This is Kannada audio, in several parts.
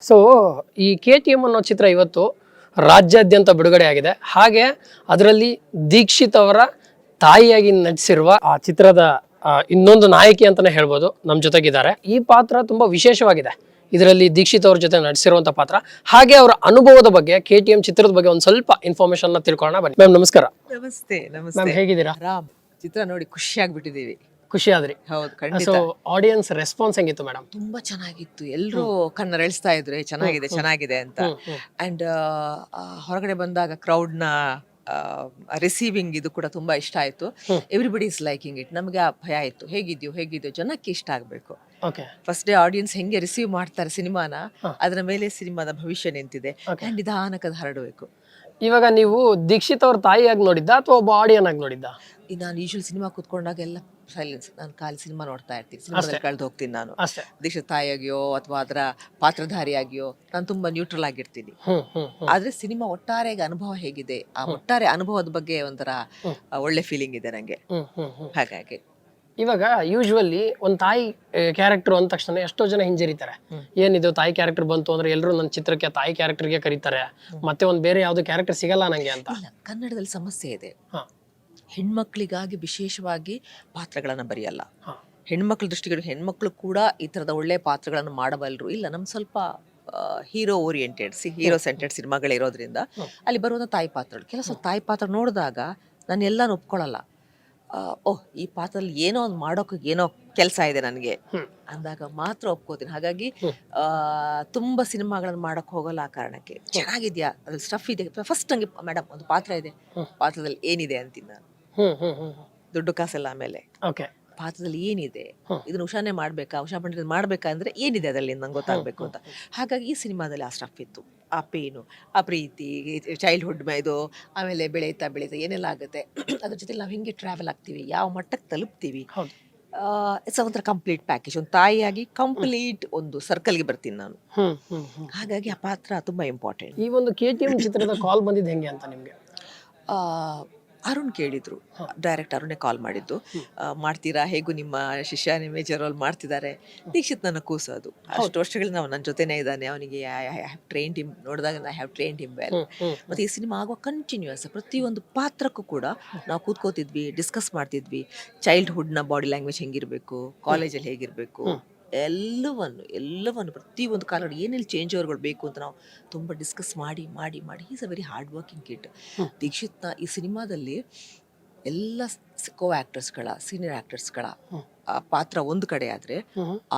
ಸೊ ಈ KTM ಅನ್ನೋ ಚಿತ್ರ ಇವತ್ತು ರಾಜ್ಯಾದ್ಯಂತ ಬಿಡುಗಡೆ ಆಗಿದೆ. ಹಾಗೆ ಅದರಲ್ಲಿ ದೀಕ್ಷಿತ್ ಅವರ ತಾಯಿಯಾಗಿ ನಟಿಸಿರುವ ಆ ಚಿತ್ರದ ಇನ್ನೊಂದು ನಾಯಕಿ ಅಂತಾನೆ ಹೇಳ್ಬೋದು ನಮ್ಮ ಜೊತೆಗಿದ್ದಾರೆ. ಈ ಪಾತ್ರ ತುಂಬಾ ವಿಶೇಷವಾಗಿದೆ. ಇದರಲ್ಲಿ ದೀಕ್ಷಿತ್ ಅವ್ರ ಜೊತೆ ನಟಿಸಿರುವಂತ ಪಾತ್ರ. ಹಾಗೆ ಅವರ ಅನುಭವದ ಬಗ್ಗೆ KTM ಚಿತ್ರದ ಬಗ್ಗೆ ಒಂದು ಸ್ವಲ್ಪ ಇನ್ಫಾರ್ಮೇಶನ್ ತಿಳ್ಕೊಳ್ಳೋಣ ಬನ್ನಿ. ಮ್ಯಾಮ್ ನಮಸ್ಕಾರ. ನಮಸ್ತೆ. ಮ್ಯಾಮ್ ಹೇಗಿದ್ದೀರಾ? ಆರಾಮ್. ಚಿತ್ರ ನೋಡಿ ಖುಷಿ ಆಗ್ಬಿಟ್ಟಿದೀವಿ. ಖುಷಿ ಆದ್ರಿ? ಹೌದು, ಖಂಡಿತ. ಸೊ ಆಡಿಯನ್ಸ್ ರೆಸ್ಪಾನ್ಸ್ ಹೆಂಗಿತ್ತು ಮೇಡಮ್? ತುಂಬಾ ಚೆನ್ನಾಗಿತ್ತು. ಎಲ್ಲರೂ ಕಣ್ಣರಳಿಸ್ತಾ ಇದ್ರು ಚೆನ್ನಾಗಿದೆ ಅಂತ. ಅಂಡ್ ಹೊರಗಡೆ ಬಂದಾಗ ಕ್ರೌಡ್ ನ ರಿಸೀವಿಂಗ್ ಇದು ಕೂಡ ತುಂಬಾ ಇಷ್ಟ ಆಯ್ತು. Everybody is liking it. ನಮಗೆ ಆ ಭಯ ಇತ್ತು, ಹೇಗಿದ್ಯೋ ಜನಕ್ಕೆ ಇಷ್ಟ ಆಗ್ಬೇಕು. ಫಸ್ಟ್ ಡೇ ಆಡಿಯನ್ಸ್ ಹೆಂಗೆ ರಿಸೀವ್ ಮಾಡ್ತಾರೆ ಸಿನಿಮಾನ, ಅದರ ಮೇಲೆ ಸಿನಿಮಾದ ಭವಿಷ್ಯ ನಿಂತಿದೆ. ನಿಧಾನಕ್ಕೆ ಹರಡಬೇಕು. ಇವಾಗ ನೀವು ದೀಕ್ಷಿತ್ ಅವ್ರ ತಾಯಿಯಾಗಿ ನೋಡಿದ್ದ ಅಥವಾ ಒಬ್ಬ ಆಡಿಯನ್ ಆಗಿ ನೋಡಿದ್ದ? ನಾನು ಯೂಶುವಲ್ ಸಿನಿಮಾ ಕೂತ್ಕೊಂಡಾಗ ಎಲ್ಲ ಸೈಲೆನ್ಸ್. ನಾನು ಖಾಲಿ ಸಿನಿಮಾ ನೋಡ್ತಾ ಇರ್ತೀನಿ, ಸಿನಿಮಾದಲ್ಲಿ ಕಳೆದು ಹೋಗ್ತೀನಿ ನಾನು. ದೀಕ್ಷಿತ್ ತಾಯಿಯಾಗಿಯೋ ಅಥವಾ ಅದರ ಪಾತ್ರಧಾರಿಯಾಗಿಯೋ ನಾನು ತುಂಬಾ ನ್ಯೂಟ್ರಲ್ ಆಗಿರ್ತೀನಿ. ಆದ್ರೆ ಸಿನಿಮಾ ಒಟ್ಟಾರೆಗೆ ಅನುಭವ ಹೇಗಿದೆ, ಆ ಒಟ್ಟಾರೆ ಅನುಭವದ ಬಗ್ಗೆ ಒಂಥರ ಒಳ್ಳೆ ಫೀಲಿಂಗ್ ಇದೆ ನಂಗೆ. ಹಾಗಾಗಿ ಇವಾಗ ಯೂಶುವಲಿ ಒಂದ್ ತಾಯಿ ಕ್ಯಾರೆಕ್ಟರ್ ಅಂದ ತಕ್ಷಣ ಎಷ್ಟೋ ಜನ ಹಿಂಜರಿತಾರೆ. ಏನಿದು ತಾಯಿ ಕ್ಯಾರೆಕ್ಟರ್ ಬಂತು ಅಂದ್ರೆ ಎಲ್ಲರೂ ನನ್ನ ಚಿತ್ರಕ್ಕೆ ತಾಯಿ ಕ್ಯಾರೆಕ್ಟರ್ಗೆ ಕರೀತಾರೆ, ಮತ್ತೆ ಒಂದ್ ಬೇರೆ ಯಾವ್ದು ಕ್ಯಾರೆಕ್ಟರ್ ಸಿಗಲ್ಲ ನಂಗೆ ಅಂತ. ಕನ್ನಡದಲ್ಲಿ ಸಮಸ್ಯೆ ಇದೆ. ಹೆಣ್ಮಕ್ಳಿಗಾಗಿ ವಿಶೇಷವಾಗಿ ಪಾತ್ರಗಳನ್ನ ಬರೆಯಲ್ಲ. ಹೆಣ್ಮಕ್ಳ ದೃಷ್ಟಿಗಳು, ಹೆಣ್ಮಕ್ಳು ಕೂಡ ಈ ತರದ ಒಳ್ಳೆ ಪಾತ್ರಗಳನ್ನು ಮಾಡಬಲ್ಲರು. ಇಲ್ಲ, ನಮ್ ಸ್ವಲ್ಪ ಹೀರೋ ಓರಿಯೆಂಟೆಡ್, ಹೀರೋ ಸೆಂಟೆಡ್ ಸಿನಿಮಾಗಳಿರೋದ್ರಿಂದ ಅಲ್ಲಿ ಬರುವಂತ ತಾಯಿ ಪಾತ್ರಗಳು, ಕೆಲಸ ತಾಯಿ ಪಾತ್ರ ನೋಡಿದಾಗ ನಾನು ಎಲ್ಲಾನು ಒಪ್ಕೊಳ್ಳಲ್ಲ. ಓಹ್, ಈ ಪಾತ್ರದಲ್ಲಿ ಏನೋ ಒಂದು ಮಾಡೋಕೆ ಏನೋ ಕೆಲಸ ಇದೆ ನನಗೆ ಅಂದಾಗ ಮಾತ್ರ ಒಪ್ಕೋತೀನಿ. ಹಾಗಾಗಿ ತುಂಬಾ ಸಿನಿಮಾಗಳನ್ನ ಮಾಡಕ್ ಹೋಗಲ್ಲ ಆ ಕಾರಣಕ್ಕೆ. ಚೆನ್ನಾಗಿದ್ಯಾ, ಅದ್ರಲ್ಲಿ ಸ್ಟಫ್ ಇದೆ, ಫಸ್ಟ್ ನಂಗೆ ಮೇಡಮ್ ಒಂದು ಪಾತ್ರ ಇದೆ, ಪಾತ್ರದಲ್ಲಿ ಏನಿದೆ ಅಂತೀನಿ ನಾನು. ದುಡ್ಡು ಕಾಸೆಲ್ಲ ಆಮೇಲೆ ಪಾತ್ರದಲ್ಲಿ ಏನಿದೆ, ಇದನ್ನ ಉಷಾನೇ ಮಾಡ್ಬೇಕಾ, ಉಷಾ ಪಂಡಿತ್ ಮಾಡ್ಬೇಕಾ ಅಂದ್ರೆ ಏನಿದೆ ಅದರಲ್ಲಿ ನಂಗೆ ಗೊತ್ತಾಗ್ಬೇಕು ಅಂತ. ಹಾಗಾಗಿ ಈ ಸಿನಿಮಾದಲ್ಲಿ ಆ ಸ್ಟಫ್ ಇತ್ತು. ಆ ಪೇನು, ಆ ಪ್ರೀತಿ, ಚೈಲ್ಡ್ಹುಡ್ ಇದು, ಆಮೇಲೆ ಬೆಳೀತಾ ಏನೆಲ್ಲ ಆಗುತ್ತೆ, ಅದ್ರ ಜೊತೆ ನಾವು ಹೆಂಗೆ ಟ್ರಾವೆಲ್ ಆಗ್ತೀವಿ, ಯಾವ ಮಟ್ಟಕ್ಕೆ ತಲುಪ್ತೀವಿ, ಇಟ್ಸ್ ಒಂಥರ ಕಂಪ್ಲೀಟ್ ಪ್ಯಾಕೇಜ್. ಒಂದು ತಾಯಿಯಾಗಿ ಕಂಪ್ಲೀಟ್ ಒಂದು ಸರ್ಕಲ್ಗೆ ಬರ್ತೀನಿ ನಾನು. ಹಾಗಾಗಿ ಆ ಪಾತ್ರ ತುಂಬಾ ಇಂಪಾರ್ಟೆಂಟ್. ಈ ಒಂದು KTM ಚಿತ್ರದ ಕಾಲ್ ಬಂದಿದ್ದು ಹೆಂಗೆ ಅಂತ ನಿಮ್ಗೆ? ಅರುಣ್ ಕೇಳಿದ್ರು, ಡೈರೆಕ್ಟ್ ಅರುಣೇ ಕಾಲ್ ಮಾಡಿದ್ದು. ಮಾಡ್ತೀರಾ, ಹೇಗೂ ನಿಮ್ಮ ಶಿಷ್ಯ ಮೇಜರ್ ರೋಲ್ ಮಾಡ್ತಿದ್ದಾರೆ. ದೀಕ್ಷಿತ್ ನನ್ನ ಕೂಸೋದು, ಅಷ್ಟು ವರ್ಷಗಳಿಂದ ನಾವು ನನ್ನ ಜೊತೆನೇ ಇದ್ದಾನೆ. ಅವನಿಗೆ ಐ ಹ್ಯಾವ್ ಟ್ರೈನ್ಡ್ ಹಿಮ್, ನೋಡಿದಾಗ I have trained him well. ಮತ್ತೆ ಈ ಸಿನಿಮಾ ಆಗುವ ಕಂಟಿನ್ಯೂಸ್ ಪ್ರತಿಯೊಂದು ಪಾತ್ರಕ್ಕೂ ಕೂಡ ನಾವು ಕೂತ್ಕೋತಿದ್ವಿ, ಡಿಸ್ಕಸ್ ಮಾಡ್ತಿದ್ವಿ. ಚೈಲ್ಡ್ಹುಡ್ನ ಬಾಡಿ ಲ್ಯಾಂಗ್ವೇಜ್ ಹೆಂಗಿರ್ಬೇಕು, ಕಾಲೇಜಲ್ಲಿ ಹೇಗಿರ್ಬೇಕು, ಎಲ್ಲವನ್ನು ಪ್ರತಿಯೊಂದು ಕಾಲದಲ್ಲಿ ಏನೆಲ್ಲಿ ಚೇಂಜ್ ಓವರ್ಗಳು ಬೇಕು ಅಂತ ನಾವು ತುಂಬ ಡಿಸ್ಕಸ್ ಮಾಡಿ is a very hard working kid. ದೀಕ್ಷಿತ್ನ ಈ ಸಿನಿಮಾದಲ್ಲಿ ಎಲ್ಲ ಕೋ ಆ್ಯಕ್ಟರ್ಸ್ಗಳ, ಸೀನಿಯರ್ ಆ್ಯಕ್ಟರ್ಸ್ಗಳ ಪಾತ್ರ ಒಂದು ಕಡೆ ಆದರೆ,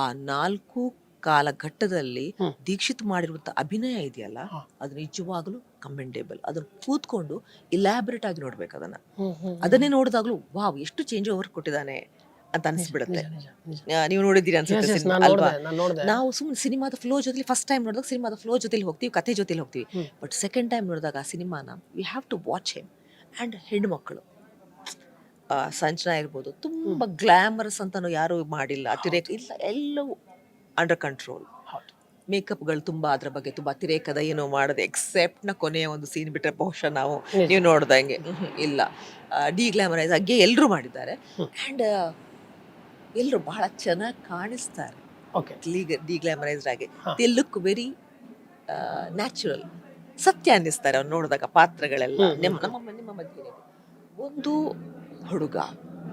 ಆ 4 ಕಾಲಘಟ್ಟದಲ್ಲಿ ದೀಕ್ಷಿತ್ ಮಾಡಿರುವಂಥ ಅಭಿನಯ ಇದೆಯಲ್ಲ, ಅದು ನಿಜವಾಗ್ಲೂ ಕಮೆಂಡೇಬಲ್. ಅದನ್ನು ಕೂತ್ಕೊಂಡು ಇಲಾಬ್ರೇಟ್ ಆಗಿ ನೋಡ್ಬೇಕು. ಅದನ್ನೇ ನೋಡಿದಾಗ್ಲೂ ವಾವ್, ಎಷ್ಟು ಚೇಂಜ್ ಓವರ್ ಕೊಟ್ಟಿದ್ದಾನೆ ಅಂತ ಅನಿಸ್ಬಿಡುತ್ತೆ. ನೀವು ನೋಡಿದ್ದೀರಿ ಅನ್ಸುತ್ತೆ ಅಲ್ವಾ? ನಾವು ಸುಮ್ಮನೆ ಸಿನಿಮಾದ ಫ್ಲೋ ಜೊತೆ ಫಸ್ಟ್ ಟೈಮ್ ನೋಡಿದಾಗ ಸಿನಿಮಾದ ಫ್ಲೋ ಜೊತೆಲಿ ಹೋಗ್ತೀವಿ, ಕಥೆ ಜೊತೆಲಿ ಹೋಗ್ತೀವಿ. ಬಟ್ ಸೆಕೆಂಡ್ ಟೈಮ್ ನೋಡಿದಾಗ ಆ ಸಿನಿಮಾನ we have to watch him. And ಹೆಣ್ಮಕ್ಳು ಸಂಚನ ಇರ್ಬೋದು, ತುಂಬ ಗ್ಲಾಮರಸ್ ಅಂತಾನು ಯಾರು ಮಾಡಿಲ್ಲ, ಅತಿರೇಕ ಇಲ್ಲ, ಎಲ್ಲವೂ ಅಂಡರ್ ಕಂಟ್ರೋಲ್. ಮೇಕಪ್ಗಳು ತುಂಬ ಅದ್ರ ಬಗ್ಗೆ ತುಂಬ ಅತಿರೇಕದ ಏನೋ ಮಾಡೋದು, ಎಕ್ಸೆಪ್ಟ್ನ ಕೊನೆಯ ಒಂದು ಸೀನ್ ಬಿಟ್ಟರೆ ಬಹುಶಃ ನೀವು ನೋಡ್ದಂಗೆ ಇಲ್ಲ, ಡಿಗ್ಲಾಮರೈಸ್ ಆಗಿ ಎಲ್ಲರೂ ಮಾಡಿದ್ದಾರೆ. ಆ್ಯಂಡ್ ಎಲ್ಲರೂ ಬಹಳ ಚೆನ್ನಾಗಿ ಕಾಣಿಸ್ತಾರೆ ಡಿಗ್ಲಾಮರೈಸ್ಡ್ ಆಗಿ. ದೇ ಲುಕ್ ವೆರಿ ನ್ಯಾಚುರಲ್, ಸತ್ಯ ಅನ್ನಿಸ್ತಾರೆ ಅವ್ರು ನೋಡಿದಾಗ ಪಾತ್ರಗಳೆಲ್ಲ. ನಿಮ್ಮ ಮಧ್ಯೆ ಒಂದು ಹುಡುಗ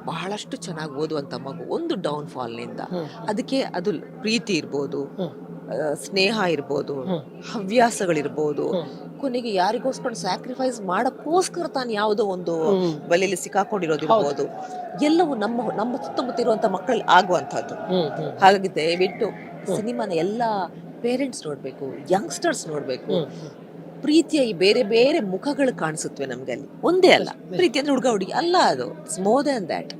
ಬಹಳಷ್ಟು ಚೆನ್ನಾಗಿ ಓದುವಂಥ ಮಗು, ಒಂದು ಡೌನ್ಫಾಲ್ನಿಂದ, ಅದಕ್ಕೆ ಅದು ಪ್ರೀತಿ ಇರ್ಬೋದು, ಸ್ನೇಹ ಇರ್ಬೋದು, ಹವ್ಯಾಸಗಳಿರ್ಬೋದು, ಕೊನೆಗೆ ಯಾರಿಗೋಸ್ಕರ ಸ್ಯಾಕ್ರಿಫೈಸ್ ಮಾಡೋಕ್ಕೋಸ್ಕರ ತಾನು ಯಾವುದೋ ಒಂದು ಬಲೆಯಲ್ಲಿ ಸಿಕ್ಕಾಕೊಂಡಿರೋದಿರ್ಬೋದು, ಎಲ್ಲವೂ ನಮ್ಮ ಸುತ್ತಮುತ್ತ ಇರುವಂತ ಮಕ್ಕಳಲ್ಲಿ ಆಗುವಂಥದ್ದು. ಹಾಗಾಗಿ ದಯವಿಟ್ಟು ಸಿನಿಮಾನ ಎಲ್ಲ ಪೇರೆಂಟ್ಸ್ ನೋಡ್ಬೇಕು, ಯಂಗ್ಸ್ಟರ್ಸ್ ನೋಡ್ಬೇಕು. ಪ್ರೀತಿಯ ಈ ಬೇರೆ ಬೇರೆ ಮುಖಗಳು ಕಾಣಿಸುತ್ತವೆ ನಮ್ಗೆ ಅಲ್ಲಿ. ಒಂದೇ ಅಲ್ಲ, ಪ್ರೀತಿ ಅಂದ್ರೆ ಹುಡುಗ ಹುಡುಗಿ ಅಲ್ಲ, ಅದು ಇಟ್ಸ್ ಮೋರ್ ದನ್ ದ್ಯಾಟ್.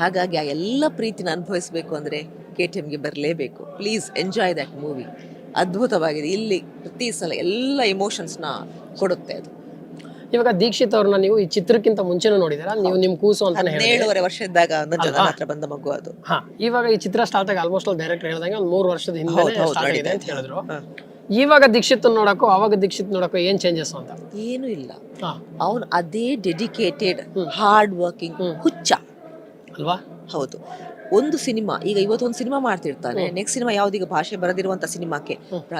ಹಾಗಾಗಿ ಆ ಎಲ್ಲ ಪ್ರೀತಿನ ಅನುಭವಿಸ್ಬೇಕು ಅಂದ್ರೆ KTMಗೆ ಬರಲೇಬೇಕು. Please enjoy that movie. ಅದ್ಭುತವಾಗಿದೆ. ಇಲ್ಲಿ ಪ್ರತಿ ಸಲ ಎಲ್ಲ ಇಮೋಷನ್ಸ್ನ ಕೊಡುತ್ತೆ ಅದು. ಇವಾಗ ದೀಕ್ಷಿತ್ ಅವ್ರನ್ನ ನೀವು ಈ ಚಿತ್ರಕ್ಕಿಂತ ಮುಂಚೆನೂ ನೋಡಿದಾರ? ನೀವು ನಿಮ್ ಕೂಸು ಅಂತ 17 ವರ್ಷ ಇದ್ದಾಗ ನನ್ನ ಹತ್ರ ಬಂದ ಮಗು ಅದು. ಇವಾಗ ಈ ಚಿತ್ರ ಸ್ಟಾರ್ಟ್ ಆಗಿ ಆಲ್ಮೋಸ್ಟ್ ಡೈರೆಕ್ಟರ್ ಹೇಳಿದಂಗೆ ಒಂದು 3 ವರ್ಷದ ಹಿಂದೆ ಸ್ಟಾರ್ಟ್ ಆಗಿದೆ ಅಂತ ಹೇಳಿದ್ರು. ಇವಾಗ ದೀಕ್ಷಿತ್ ನೋಡಕ್ಕೂ ಅವಾಗ ದೀಕ್ಷಿತ್ ನೋಡಕ್ಕೂ ಏನ್ ಚೇಂಜಸ್ ಅಂತ? ಏನು ಇಲ್ಲ, ಅವನು ಅದೇ ಡೆಡಿಕೇಟೆಡ್, ಹಾರ್ಡ್ ವರ್ಕಿಂಗ್ ಹುಚ್ಚ ಅಲ್ವಾ? ಹೌದು. ಒಂದು ಸಿನಿಮಾ ಈಗ ಇವತ್ತೊಂದು ಸಿನಿಮಾ ಮಾಡ್ತಿರ್ತಾನೆ, ನೆಕ್ಸ್ಟ್ ಸಿನಿಮಾ ಯಾವ್ದೀಗ ಭಾಷೆ ಬರದಿರುವಂತ ಸಿನಿಮಾಕ್ಕೆ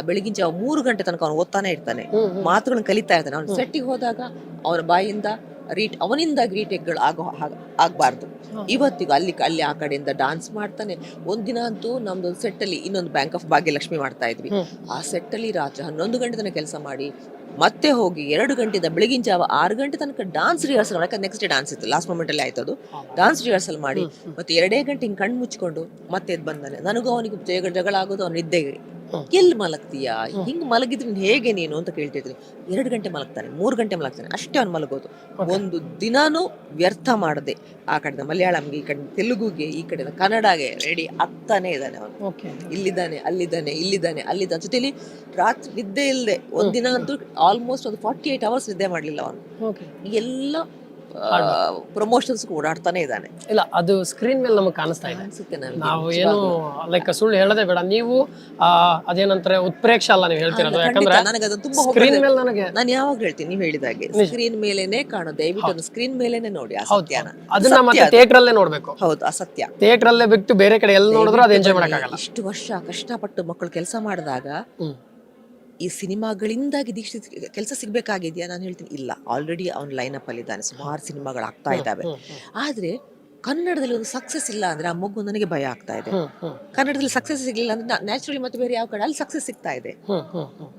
ಬೆಳಗಿನ ಜಾವ 3 ಗಂಟೆ ತನಕ ಅವನು ಓದ್ತಾನೆ ಇರ್ತಾನೆ, ಮಾತುಗಳನ್ನ ಕಲಿತಾ ಇರ್ತಾನೆ. ಅವ್ನು ಸೆಟ್ಟಿಗೆ ಹೋದಾಗ ಅವನ ಬಾಯಿಂದ ಅವನಿಂದ ರೀಟೇಕ್ಗಳು ಆಗ್ಬಾರ್ದು. ಇವತ್ತಿಗೂ ಅಲ್ಲಿ ಆ ಕಡೆಯಿಂದ ಡಾನ್ಸ್ ಮಾಡ್ತಾನೆ. ಒಂದಿನ ಅಂತೂ ನಮ್ದೊಂದು ಸೆಟ್ ಅಲ್ಲಿ ಇನ್ನೊಂದು ಬ್ಯಾಂಕ್ ಆಫ್ ಭಾಗ್ಯಲಕ್ಷ್ಮಿ ಮಾಡ್ತಾ ಇದ್ವಿ, ಆ ಸೆಟ್ ಅಲ್ಲಿ ರಾತ್ರಿ 11 ಗಂಟೆ ತನಕ ಕೆಲಸ ಮಾಡಿ ಮತ್ತೆ ಹೋಗಿ 2 ಗಂಟೆಯಿಂದ ಬೆಳಗಿನ ಜಾವ 6 ಗಂಟೆ ತನಕ ಡಾನ್ಸ್ ರಿಹರ್ಸಲ್ ಯಾಕಂದ್ರೆ ನೆಕ್ಸ್ಟ್ ಡೇ ಡಾನ್ಸ್ ಇತ್ತು, ಲಾಸ್ಟ್ ಮೂಮೆಂಟ್ ಅಲ್ಲಿ ಆಯ್ತು ಅದು. ಡಾನ್ಸ್ ರಿಹರ್ಸಲ್ ಮಾಡಿ ಮತ್ತೆ 2 ಗಂಟೆ ಹಿಂಗ್ ಕಣ್ಣು ಮುಚ್ಕೊಂಡು ಮತ್ತೆ ಎದ್ದು ಬಂದಾನೆ. ನನಗೂ ಅವನಿಗೆ ಜಗಳ ಆಗೋದು ಅವ್ನ ನಿದ್ದೆಗೆ. ಎಲ್ಲಿ ಮಲಗ್ತೀಯಾ, ಹಿಂಗ್ ಮಲಗಿದ್ರೆ ಹೇಗೆ ನೀನು ಅಂತ ಕೇಳ್ತಿದ್ರಿ. 2 ಗಂಟೆ ಮಲಗ್ತಾನೆ, 3 ಗಂಟೆ ಮಲಗ್ತಾನೆ, ಅಷ್ಟೇ ಅವ್ನು ಮಲಗೋದು. ಒಂದು ದಿನಾನು ವ್ಯರ್ಥ ಮಾಡದೆ ಆ ಕಡೆ ಮಲಯಾಳಂಗೆ, ಈ ಕಡೆ ತೆಲುಗುಗೆ, ಈ ಕಡೆ ಕನ್ನಡಗೆ ರೆಡಿ ಆಗ್ತಾನೆ ಇದ್ದಾನೆ ಅವನು. ಇಲ್ಲಿದ್ದಾನೆ, ಅಲ್ಲಿದ್ದಾನೆ ಜೊತೆಲಿ ರಾತ್ರಿ ನಿದ್ದೆ ಇಲ್ಲದೆ ಒಂದಿನ ಅಂತೂ ಆಲ್ಮೋಸ್ಟ್ ಒಂದು 48 ಅವರ್ಸ್ ನಿದ್ದೆ ಮಾಡ್ಲಿಲ್ಲ ಅವನು. ಎಲ್ಲ ಪ್ರಮೋಷನ್ಸ್ ಓಡಾಡ್ತಾನೆ ಇದ್ದಾನೆ. ಇಲ್ಲ, ಅದು ಸ್ಕ್ರೀನ್ ಮೇಲೆ ನಮಗೆ ಕಾಣಿಸ್ತಾ ಇದೆ. ನಾವು ಏನು ಲೈಕ್ ಸುಳ್ಳು ಹೇಳೋದೇ ಬೇಡ. ನೀವು ಅದೇನಂತಾರೆ ಉತ್ಪ್ರೇಕ್ಷ ಅಲ್ಲ ನೀವು ಹೇಳ್ತಿರೋದು, ಯಾಕಂದ್ರೆ ಸ್ಕ್ರೀನ್ ಮೇಲೆ ನನಗೆ ನಾನು ಯಾವಾಗ ಹೇಳ್ತೀನಿ ನೀವು ಹೇಳಿದಾಗೆ ಸ್ಕ್ರೀನ್ ಮೇಲೆನೆ ಕಾಣೋದು. ದಯವಿಟ್ಟು ಒಂದು ಸ್ಕ್ರೀನ್ ಮೇಲೆನೆ ನೋಡಿ ಆ ಸತ್ಯನ. ಅದನ್ನ ಮತ್ತೆ ಥಿಯೇಟರ್ ಅಲ್ಲೇ ನೋಡ್ಬೇಕು. ಹೌದು, ಆ ಸತ್ಯ ಥಿಯೇಟರ್ ಅಲ್ಲೇ ಬಿಟ್ಟು ಬೇರೆ ಕಡೆ ಎಲ್ಲಿ ನೋಡಿದ್ರು ಅದು ಎಂಜಾಯ್ ಮಾಡಕ್ಕಾಗಲ್ಲ. ಇಷ್ಟು ವರ್ಷ ಕಷ್ಟಪಟ್ಟು ಮಕ್ಕಳು ಕೆಲಸ ಮಾಡಿದಾಗ ಈ ಸಿನಿಮಾಗಳಿಂದಾಗಿ ದೀಕ್ಷಿತ್ ಕೆಲಸ ಸಿಗ್ಬೇಕಾಗಿದ್ಯಾ? ನಾನು ಹೇಳ್ತೀನಿ ಇಲ್ಲ, ಆಲ್ರೆಡಿ ಅವ್ನ ಲೈನಪ್ ಅಲ್ಲಿ ಇದ್ದಾನೆ, ಸುಮಾರು ಸಿನಿಮಾಗಳು ಆಗ್ತಾ ಇದ್ದಾವೆ. ಆದ್ರೆ ಕನ್ನಡದಲ್ಲಿ ಒಂದು ಸಕ್ಸಸ್ ಇಲ್ಲ ಅಂದ್ರೆ ಆ ಮಗು ನನಗೆ ಭಯ ಆಗ್ತಾ ಇದೆ. ಕನ್ನಡದಲ್ಲಿ ಸಕ್ಸಸ್ ಸಿಗ್ಲಿಲ್ಲ ಅಂದ್ರೆ ನ್ಯಾಚುರಲಿ ಮತ್ತೆ ಬೇರೆ ಯಾವ ಕಡೆ ಅಲ್ಲಿ ಸಕ್ಸಸ್ ಸಿಗ್ತಾ ಇದೆ.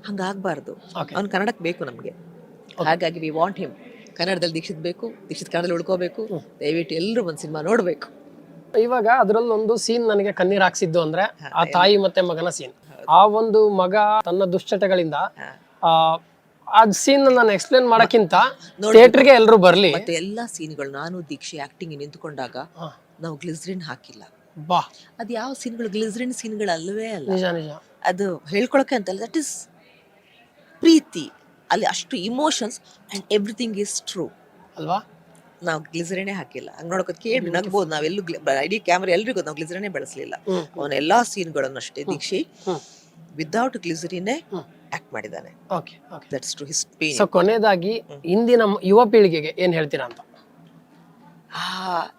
ಹಂಗಾಗ್ಬಾರ್ದು. ಅವ್ನು ಕನ್ನಡಕ್ಕೆ ಬೇಕು ನಮ್ಗೆ. ಹಾಗಾಗಿ ವಿ ವಾಂಟ್ ಹಿಮ್. ಕನ್ನಡದಲ್ಲಿ ದೀಕ್ಷಿತ್ ಬೇಕು, ದೀಕ್ಷಿತ್ ಕನ್ನಡದಲ್ಲಿ ಉಳ್ಕೋಬೇಕು. ದಯವಿಟ್ಟು ಎಲ್ಲರೂ ಒಂದು ಸಿನಿಮಾ ನೋಡ್ಬೇಕು. ಇವಾಗ ಅದ್ರಲ್ಲಿ ಒಂದು ಸೀನ್ ನನಗೆ ಕಣ್ಣೀರ್ ಹಾಕ್ಸಿದ್ದು ಅಂದ್ರೆ ಆ ತಾಯಿ ಮತ್ತೆ ಮಗನ ಸೀನ್. ಆ ಒಂದು ಮಗ ತನ್ನ ದುಶ್ಚಟಗಳಿಂದ ಆ ಸೀನ್ ನಾನು ಎಕ್ಸ್ಪ್ಲೇನ್ ಮಾಡಕ್ಕಿಂತ ಥಿಯೇಟರ್ಗೆ ಎಲ್ಲರೂ ಬರ್ಲಿ. ಮತ್ತೆ ಎಲ್ಲಾ ಸೀನ್ಗಳು ನಾನು ದೀಕ್ಷೆ ಆಕ್ಟಿಂಗ್ ನಿಂತ್ಕೊಂಡಾಗ ನಾವು ಗ್ಲಿಸರಿನ್ ಹಾಕಿಲ್ಲ. ಬಾ, ಅದು ಯಾವ ಸೀನ್ಗಳು ಗ್ಲಿಸರಿನ್ ಸೀನ್ಗಳು ಅಲ್ಲವೇ ಅಲ್ಲ. ನಿಜ ನಿಜ. ಅದು ಹೇಳ್ಕೊಳಕ್ಕೆ ಅಂತಲ್ಲ, ದಟ್ ಇಸ್ ಪ್ರೀತಿ. ಅಲ್ಲಿ ಅಷ್ಟು emotions and everything is true ಅಲ್ವಾ. ನಾವು ಗ್ಲಿಸರಿನೇ ಹಾಕಿಲ್ಲ. ಹಂಗ್ ನೋಡೋಕೆ ಕೇಳಿ ನಗ್ಬೋದು, ನಾವೆಲ್ಲೂ ಇಡೀ ಕ್ಯಾಮ್ರಾ ಎಲ್ರಿಗೂ ನಾವು ಗ್ಲಿಸರಿನೇ ಬಳಸಲಿಲ್ಲ. ಅವನ ಎಲ್ಲಾ ಸೀನ್ಗಳನ್ನು ಅಷ್ಟೇ ದೀಕ್ಷೆ ವಿದೌಟ್ ಗ್ಲಿಸರಿನೇ ಆಕ್ಟ್ ಮಾಡಿದ್ದಾನೆ. That's to his pain. So ಕೊನೆಯದಾಗಿ ಇಂದಿನ ಯುವ ಪೀಳಿಗೆಗೆ ಏನ್ ಹೇಳ್ತೀರಾ ಅಂತ?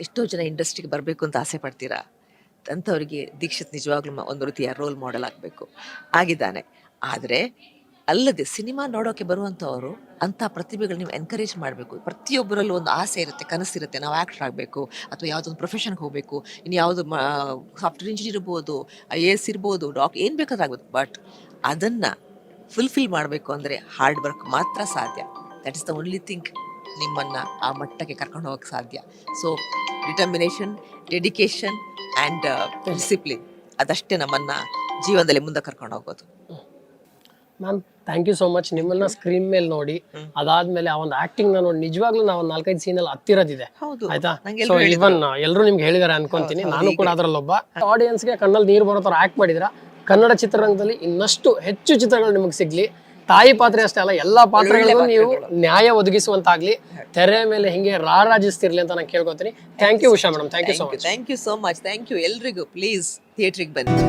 ಎಷ್ಟೋ ಜನ ಇಂಡಸ್ಟ್ರಿಗೆ ಬರಬೇಕು ಅಂತ ಆಸೆ ಪಡ್ತೀರಾ, ಅಂಥವ್ರಿಗೆ ದೀಕ್ಷಿತ್ ನಿಜವಾಗ್ಲೂ ಒಂದು ರೀತಿಯ ರೋಲ್ ಮಾಡೆಲ್ ಆಗಬೇಕು. ಆಗಿದ್ದಾನೆ. ಆದರೆ ಅಲ್ಲದೆ ಸಿನಿಮಾ ನೋಡೋಕೆ ಬರುವಂಥವರು ಅಂಥ ಪ್ರತಿಭೆಗಳು ನೀವು ಎನ್ಕರೇಜ್ ಮಾಡಬೇಕು. ಪ್ರತಿಯೊಬ್ಬರಲ್ಲೂ ಒಂದು ಆಸೆ ಇರುತ್ತೆ, ಕನಸಿರುತ್ತೆ, ನಾವು ಆ್ಯಕ್ಟರ್ ಆಗಬೇಕು ಅಥವಾ ಯಾವುದೊಂದು ಪ್ರೊಫೆಷನ್ಗೆ ಹೋಗಬೇಕು. ಇನ್ನು ಯಾವುದು ಸಾಫ್ಟ್ವೇರ್ ಇಂಜಿನಿಯರ್ ಇರ್ಬೋದು, IAS ಇರ್ಬೋದು, ಏನು ಬೇಕಾದ್ರೂ ಆಗ್ಬೋದು. ಬಟ್ ಅದನ್ನು ಫುಲ್ಫಿಲ್ ಮಾಡಬೇಕು ಅಂದರೆ ಹಾರ್ಡ್ ವರ್ಕ್ ಮಾತ್ರ ಸಾಧ್ಯ. That is the only thing ನಿಮ್ಮನ್ನು ಆ ಮಟ್ಟಕ್ಕೆ ಕರ್ಕೊಂಡು ಹೋಗೋಕ್ಕೆ ಸಾಧ್ಯ. So determination, dedication and discipline ಅದಷ್ಟೇ ನಮ್ಮನ್ನು ಜೀವನದಲ್ಲಿ ಮುಂದೆ ಕರ್ಕೊಂಡು ಹೋಗೋದು. Ma'am, thank you so much. ನಿಮ್ಮನ್ನ ಸ್ಕ್ರೀನ್ ಮೇಲೆ ನೋಡಿ ಅದಾದ್ಮೇಲೆ ಆ ಒಂದು ಆಕ್ಟಿಂಗ್ ನೋಡಿ ನಿಜವಾಗ್ಲೂ ನಾವು 4-5 ಸೀನಲ್ಲಿ ಹತ್ತಿರೋದಿದೆ. ಆಯ್ತಾ? ಸೊ ಇವನ್ ಎಲ್ಲರೂ ನಿಮ್ಗೆ ಹೇಳಿದಾರೆ ಅನ್ಕೊಂತೀನಿ, ನಾನು ಕೂಡ ಅದರಲ್ಲೊಬ್ಬ. ಆಡಿಯನ್ಸ್ಗೆ ಕಣ್ಣಲ್ಲಿ ನೀರು ಬರೋ ಥರ ಆಕ್ಟ್ ಮಾಡಿದ್ರ. ಕನ್ನಡ ಚಿತ್ರರಂಗದಲ್ಲಿ ಇನ್ನಷ್ಟು ಹೆಚ್ಚು ಚಿತ್ರಗಳು ನಿಮಗೆ ಸಿಗ್ಲಿ. ತಾಯಿ ಪಾತ್ರೆ ಅಷ್ಟೇ ಅಲ್ಲ, ಎಲ್ಲಾ ಪಾತ್ರಗಳಿಗೂ ನೀವು ನ್ಯಾಯ ಒದಗಿಸುವಂತಾಗ್ಲಿ, ತೆರೆ ಮೇಲೆ ಹಿಂಗೆ ರಾರಾಜಿಸ್ತಿರ್ಲಿ ಅಂತ ನಾನು ಕೇಳ್ಕೊತೀನಿ. Thank you Usha madam. Thank you so much. Thank you so much. Thank you ಎಲ್ರಿಗೂ. ಪ್ಲೀಸ್ ಥಿಯೇಟ್ರಿಗೆ ಬನ್ನಿ.